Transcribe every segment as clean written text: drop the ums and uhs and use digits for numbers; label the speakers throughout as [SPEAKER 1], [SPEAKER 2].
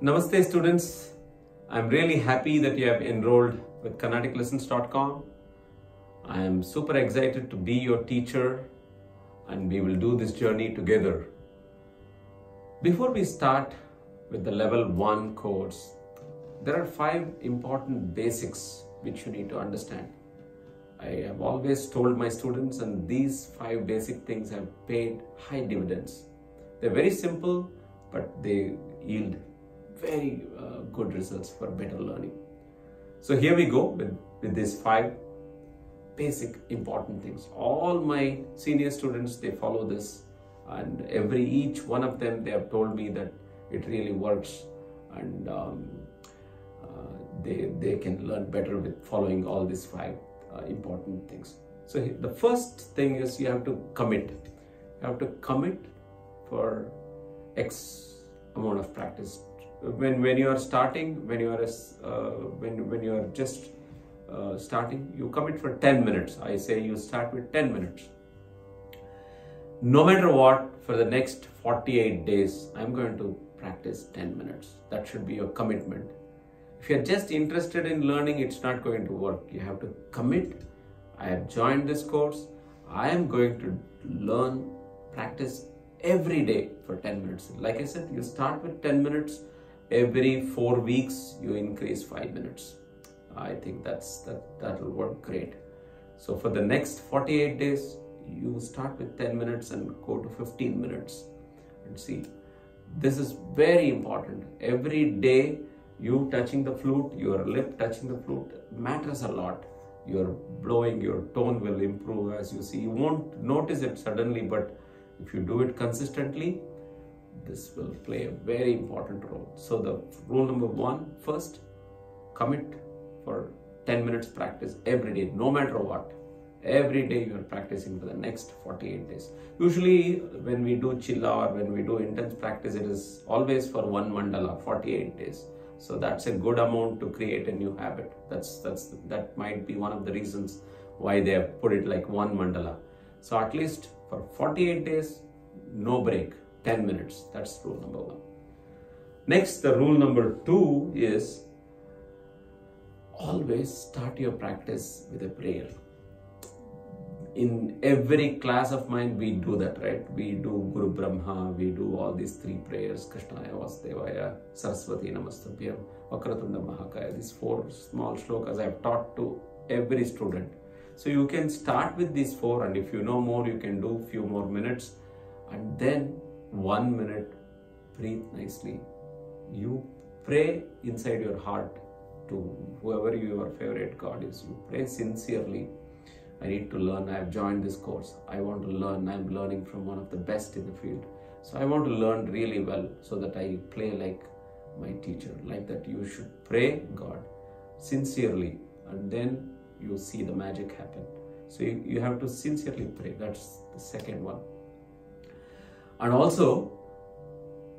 [SPEAKER 1] Namaste students, I'm really happy that you have enrolled with carnaticlessons.com. I am super excited to be your teacher and we will do this journey together. Before we start with the level 1 course, there are 5 important basics which you need to understand. I have always told my students, and these 5 basic things have paid high dividends. They're very simple, but they yield very good results for better learning. So here we go with these 5 basic important things. All my senior students, they follow this, and each one of them, they have told me that it really works, and they can learn better with following all these 5 important things. So the first thing is you have to commit. You have to commit for X amount of practice. When you are starting, when you are just starting, you commit for 10 minutes. I say you start with 10 minutes. No matter what, for the next 48 days, I'm going to practice 10 minutes. That should be your commitment. If you're just interested in learning, it's not going to work. You have to commit. I have joined this course. I am going to learn, practice every day for 10 minutes. Like I said, you start with 10 minutes. Every 4 weeks, you increase 5 minutes. I think that will work great. So for the next 48 days, you start with 10 minutes and go to 15 minutes. And see, this is very important. Every day, you touching the flute, your lip touching the flute matters a lot. Your blowing, your tone will improve as you see. You won't notice it suddenly, but if you do it consistently, this will play a very important role. So the rule number 1, first, commit for 10 minutes practice every day, no matter what. Every day you are practicing for the next 48 days. Usually when we do chilla or when we do intense practice, it is always for 1 mandala, 48 days. So that's a good amount to create a new habit. That might be one of the reasons why they have put it like 1 mandala. So at least for 48 days, no break, 10 minutes. That's rule number 1. Next, the rule number 2 is always start your practice with a prayer. In every class of mine, we do that, right? We do Guru Brahma, we do all these 3 prayers, Krishnaya, Vasudevaya, Saraswati Namastubhyam, Vakratunda Mahakaya. These 4 small shlokas I have taught to every student. So you can start with these 4, and if you know more, you can do few more minutes, and then 1 minute, breathe nicely. You pray inside your heart to whoever your favorite God is. You pray sincerely. I need to learn. I have joined this course. I want to learn. I'm learning from one of the best in the field. So I want to learn really well so that I play like my teacher. Like that, you should pray God sincerely, and then you see the magic happen. So you have to sincerely pray. That's the second one. And also,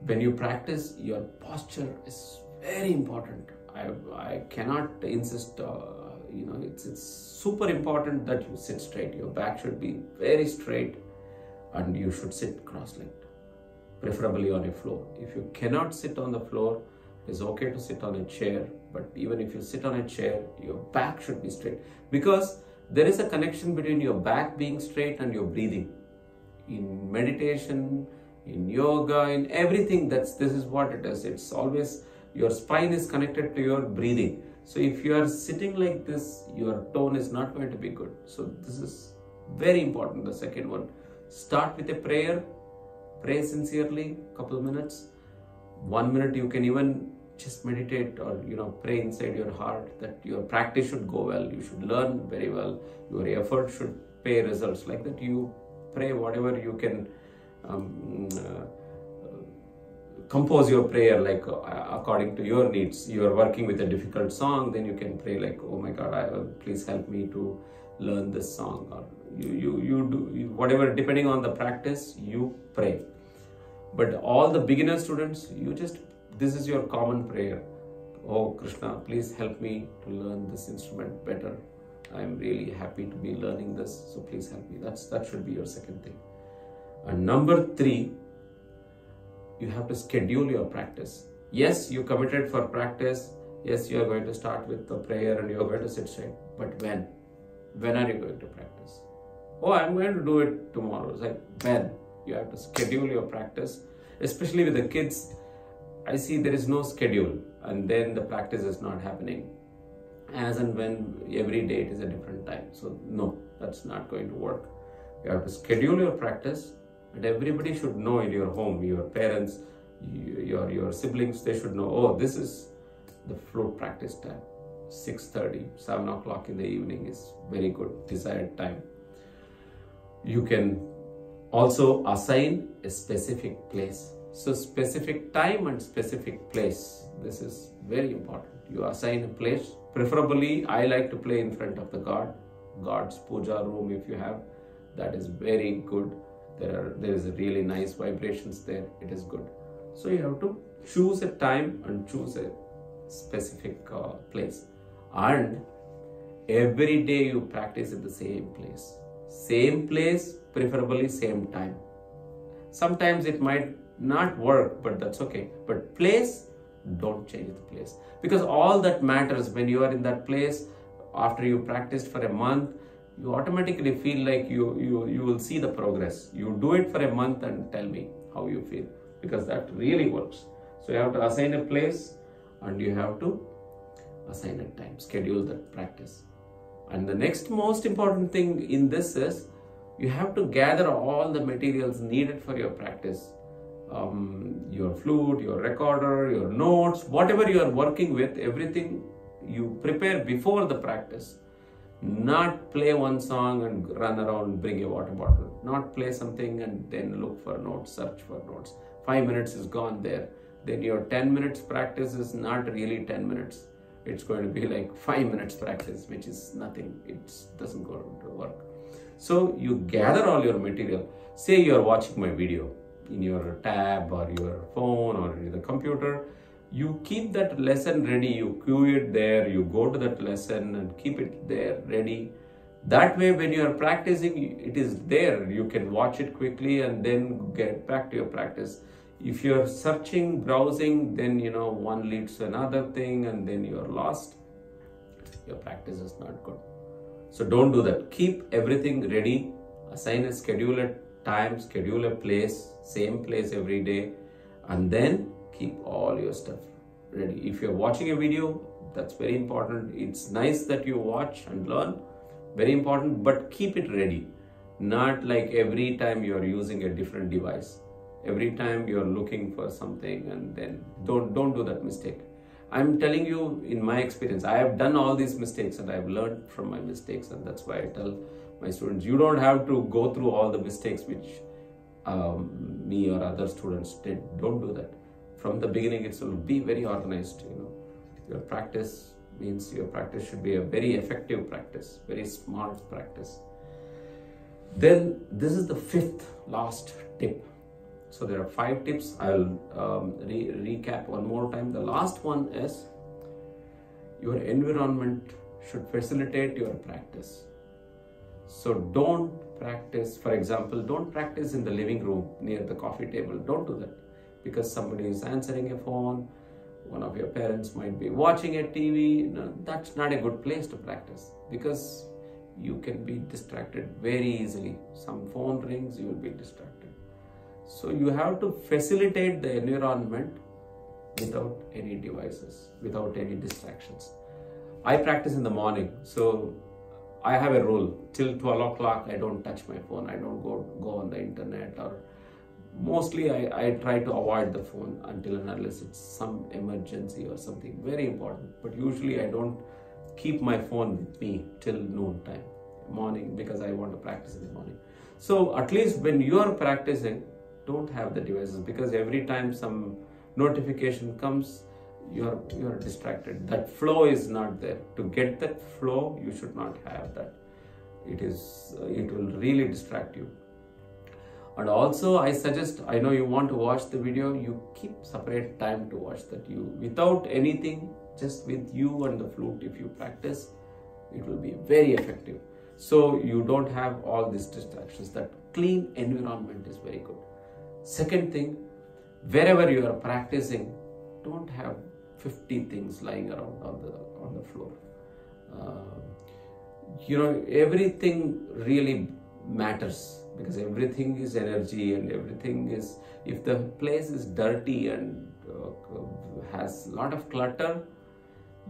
[SPEAKER 1] when you practice, your posture is very important. I cannot insist, it's super important that you sit straight. Your back should be very straight and you should sit cross-legged, preferably on a floor. If you cannot sit on the floor, it's okay to sit on a chair, but even if you sit on a chair, your back should be straight, because there is a connection between your back being straight and your breathing. In meditation, in yoga, in everything, this is what it is. It's always your spine is connected to your breathing. So if you are sitting like this, your tone is not going to be good. So this is very important, the second one. Start with a prayer, pray sincerely, couple of minutes. 1 minute you can even just meditate or pray inside your heart that your practice should go well. You should learn very well. Your effort should pay results. Like that, you pray whatever you can. Compose your prayer like according to your needs. You are working with a difficult song, then you can pray like, oh my God, please help me to learn this song. Or you do whatever, depending on the practice, you pray. But all the beginner students, this is your common prayer. Oh Krishna, please help me to learn this instrument better. I'm really happy to be learning this, so please help me. That should be your second thing. And number 3, you have to schedule your practice. Yes, you committed for practice. Yes, you are going to start with the prayer and you are going to sit straight. But when? When are you going to practice? Oh, I'm going to do it tomorrow. It's like, when? You have to schedule your practice. Especially with the kids, I see there is no schedule and then the practice is not happening. As and when, every day it is a different time. So no, that's not going to work. You have to schedule your practice, and everybody should know in your home, your parents, your siblings, they should know, oh, this is the flute practice time. 6:30, 7 o'clock in the evening is very good desired time. You can also assign a specific place. So specific time and specific place, this is very important. You assign a place. Preferably, I like to play in front of the God's puja room if you have. That is very good. There is really nice vibrations there. It is good. So you have to choose a time and choose a specific place. And every day you practice in the same place. Same place, preferably same time. Sometimes it might not work, but that's okay. But place, don't change the place. Because all that matters when you are in that place, after you practiced for a month, you automatically feel like you will see the progress. You do it for a month and tell me how you feel, because that really works. So you have to assign a place and you have to assign a time, schedule that practice. And the next most important thing in this is you have to gather all the materials needed for your practice. Your flute, your recorder, your notes, whatever you are working with, everything you prepare before the practice. Not play one song and run around, bring a water bottle. Not play something and then look for notes, search for notes. 5 minutes is gone there. Then your 10 minutes practice is not really 10 minutes. It's going to be like 5 minutes practice, which is nothing. It doesn't go to work. So you gather all your material. Say you are watching my video in your tab or your phone or in the computer. You keep that lesson ready, you cue it there, you go to that lesson and keep it there ready. That way when you are practicing, it is there. You can watch it quickly and then get back to your practice. If you are searching, browsing, then one leads to another thing and then you are lost. Your practice is not good. So don't do that. Keep everything ready. Assign a schedule a time, schedule a place, same place every day, and then keep all your stuff ready. If you're watching a video, that's very important. It's nice that you watch and learn, very important, but keep it ready. Not like every time you're using a different device. Every time you're looking for something and then don't do that mistake. I'm telling you in my experience, I have done all these mistakes and I've learned from my mistakes, and that's why I tell my students, you don't have to go through all the mistakes which me or other students did. Don't do that. From the beginning, it will be very organized. Your practice means your practice should be a very effective practice, very smart practice. Then this is the fifth last tip. So there are 5 tips. I'll recap one more time. The last one is your environment should facilitate your practice. So don't practice, for example, don't practice in the living room near the coffee table. Don't do that, because somebody is answering a phone, one of your parents might be watching a TV. No, that's not a good place to practice, because you can be distracted very easily. Some phone rings, you will be distracted. So you have to facilitate the environment without any devices, without any distractions. I practice in the morning, so I have a rule. Till 12 o'clock, I don't touch my phone. I don't go on the internet, or mostly I try to avoid the phone until and unless it's some emergency or something very important. But usually I don't keep my phone with me till noon time, morning, because I want to practice in the morning. So at least when you are practicing, don't have the devices, because every time some notification comes, you are distracted. That flow is not there. To get that flow, you should not have that. It will really distract you. And also I suggest, I know you want to watch the video, you keep separate time to watch that. Without anything, just with you and the flute, if you practice, it will be very effective. So you don't have all these distractions. That clean environment is very good. Second thing, wherever you are practicing, don't have 50 things lying around on the floor. Everything really matters, because everything is energy, and everything is, if the place is dirty and has a lot of clutter,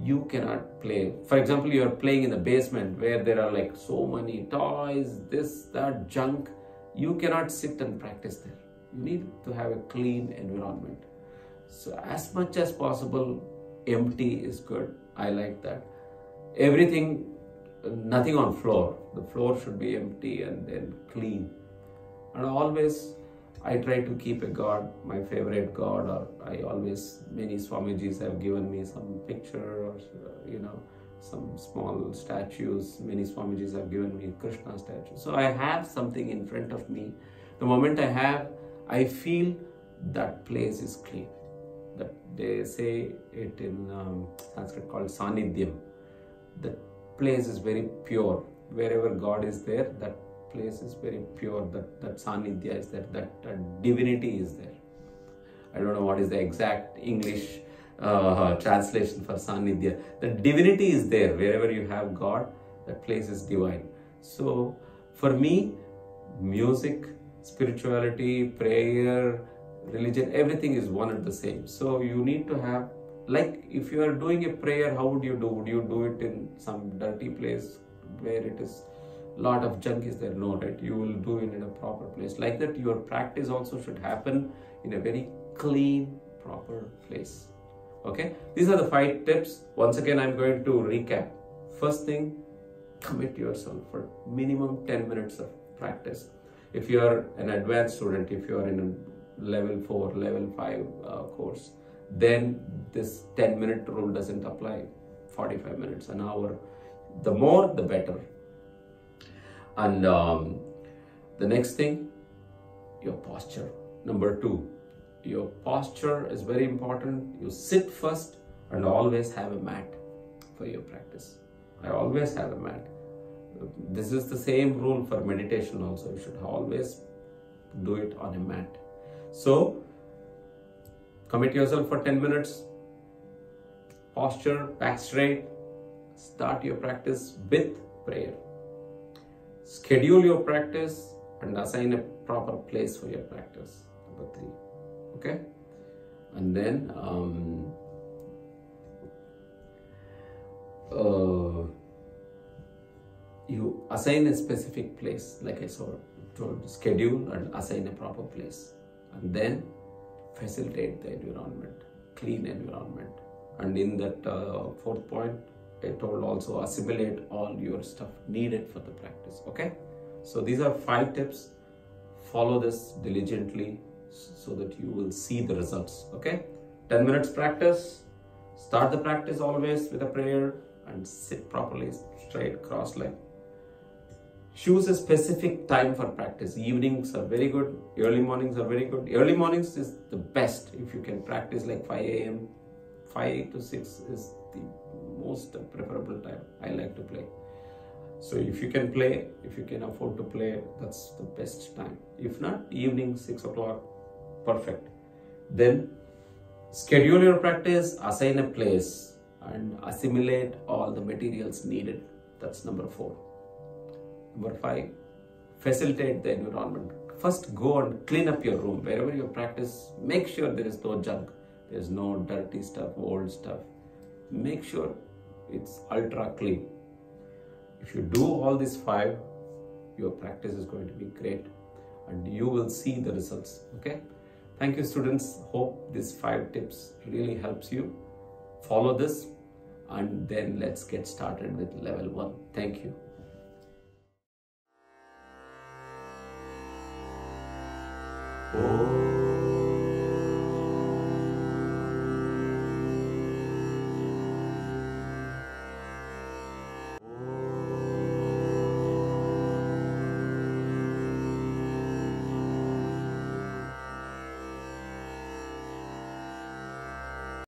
[SPEAKER 1] you cannot play. For example, you are playing in the basement where there are like so many toys, this, that, junk. You cannot sit and practice there. You need to have a clean environment. So as much as possible, empty is good. I like that. Everything, nothing on floor. The floor should be empty and then clean. And always, I try to keep a god, my favorite god, or many Swamijis have given me some picture, or some small statues. Many Swamijis have given me Krishna statues. So I have something in front of me. The moment I feel that place is clean. That they say it in Sanskrit called Sanidhyam. The place is very pure. Wherever God is there, that place is very pure. That Sanidhya is there. That divinity is there. I don't know what is the exact English translation for Sanidhya. The divinity is there. Wherever you have God, that place is divine. So for me, music, spirituality, prayer, religion, everything is one and the same. So you need to have, like if you are doing a prayer, how would you do? Would you do it in some dirty place where it is lot of junk is there? No, right? You will do it in a proper place. Like that, your practice also should happen in a very clean, proper place. Okay, these are the 5 tips. Once again, I'm going to recap. First thing, commit yourself for minimum 10 minutes of practice. If you are an advanced student, if you are in a level 4, level 5 course, then this 10-minute rule doesn't apply. 45 minutes, an hour, the more the better. And the next thing, your posture. Number 2, your posture is very important. You sit first and always have a mat for your practice. I always have a mat. This is the same rule for meditation also. You should always do it on a mat. So, commit yourself for 10 minutes. Posture, back straight. Start your practice with prayer. Schedule your practice and assign a proper place for your practice. Number 3. Okay? And then you assign a specific place, like I told, schedule and assign a proper place. And then facilitate the environment, clean environment. And in that 4th point, I told also assimilate all your stuff needed for the practice. Okay? So these are 5 tips. Follow this diligently so that you will see the results. Okay? 10 minutes practice. Start the practice always with a prayer and sit properly, straight, cross-legged. Choose a specific time for practice. Evenings are very good. Early mornings are very good. Early mornings is the best if you can practice like 5 a.m. 5 to 6 is the most preferable time. I like to play. So if you can play, if you can afford to play, that's the best time. If not, evening 6 o'clock, perfect. Then schedule your practice, assign a place, and assimilate all the materials needed. That's number 4. Number 5, facilitate the environment. First, go and clean up your room. Wherever you practice, make sure there is no junk. There is no dirty stuff, old stuff. Make sure it's ultra clean. If you do all these 5, your practice is going to be great and you will see the results. Okay? Thank you, students. Hope these 5 tips really helps you. Follow this and then let's get started with level 1. Thank you.